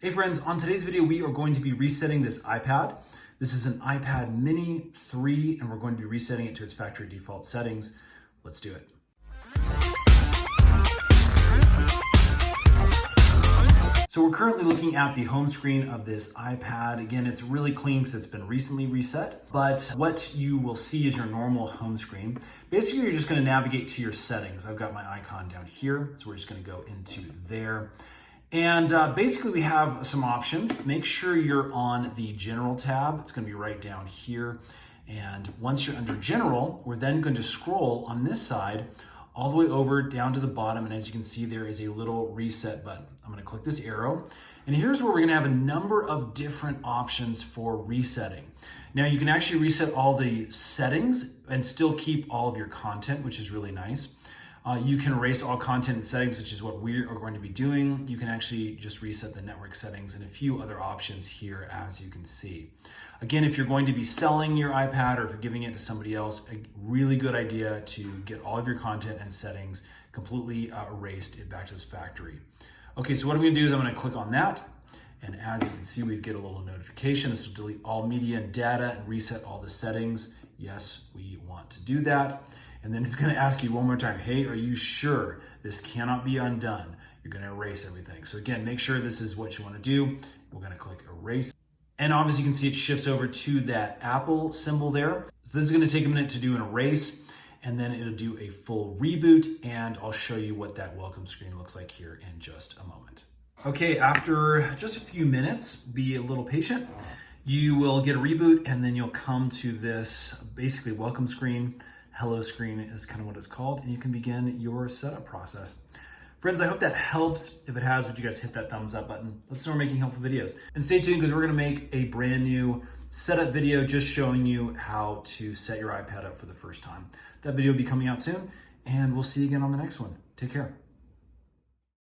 Hey friends, on today's video, we are going to be resetting this iPad. This is an iPad mini 3, and we're going to be resetting it to its factory default settings. Let's do it. So we're currently looking at the home screen of this iPad. Again, it's really clean because it's been recently reset, but what you will see is your normal home screen. Basically, you're just gonna navigate to your settings. I've got my icon down here, so we're just gonna go into there. And basically we have some options. Make sure you're on the General tab. It's gonna be right down here. And once you're under General, we're then going to scroll on this side all the way over down to the bottom. And as you can see, there is a little reset button. I'm gonna click this arrow. And here's where we're gonna have a number of different options for resetting. Now you can actually reset all the settings and still keep all of your content, which is really nice. You can erase all content and settings, which is what we are going to be doing. You can actually just reset the network settings and a few other options here, as you can see. Again, if you're going to be selling your iPad or if you're giving it to somebody else, a really good idea to get all of your content and settings completely erased back to this factory. Okay, so what I'm gonna do is I'm gonna click on that. And as you can see, we get a little notification. This will delete all media and data and reset all the settings. Yes, we want to do that. And then it's gonna ask you one more time, hey, are you sure this cannot be undone? You're gonna erase everything. So again, make sure this is what you wanna do. We're gonna click erase. And obviously you can see it shifts over to that Apple symbol there. So this is gonna take a minute to do an erase, and then it'll do a full reboot, and I'll show you what that welcome screen looks like here in just a moment. Okay, after just a few minutes, be a little patient. You will get a reboot, and then you'll come to this basically welcome screen. Hello screen is kind of what it's called, and you can begin your setup process. Friends, I hope that helps. If it has, would you guys hit that thumbs up button? Let's start making helpful videos. And stay tuned because we're gonna make a brand new setup video just showing you how to set your iPad up for the first time. That video will be coming out soon, and we'll see you again on the next one. Take care.